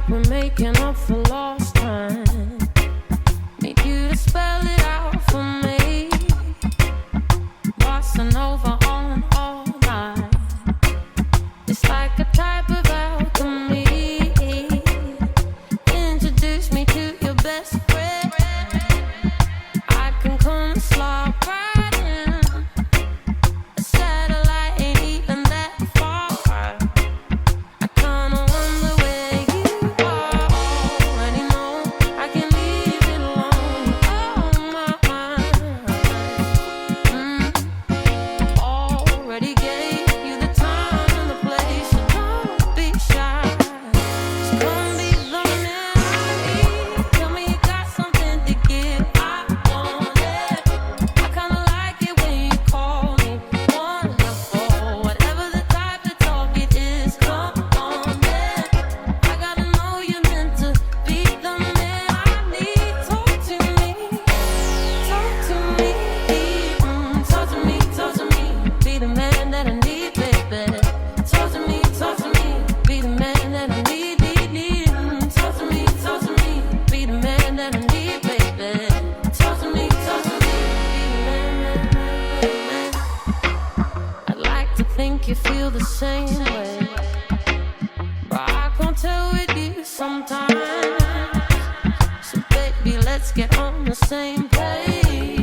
like we're making up for lost time. Need you to spell it out for me. Bossing over on all night. It's like a type of alchemy. Introduce me to your best friend. I can come slide right in. A satellite ain't even that far. I kinda wonder where you are. Already know I can leave it alone. Oh my mind. Already gave you the time and the place, so don't be shy. Just come be the man I need. Tell me you got something to give. I want it. I kinda like it when you call me wonderful. Whatever the type of talk it is, come on then. I gotta know you're meant to be the man I need. Talk to me, talk to me, talk to me, talk to me. Be the man that I need, baby. Talk to me, be the man that I need, need. Talk to me, be the man that I need, baby. Talk to me, be the man. I'd like to think you feel the same way, but I can't tell with you sometimes. So baby, let's get on the same page.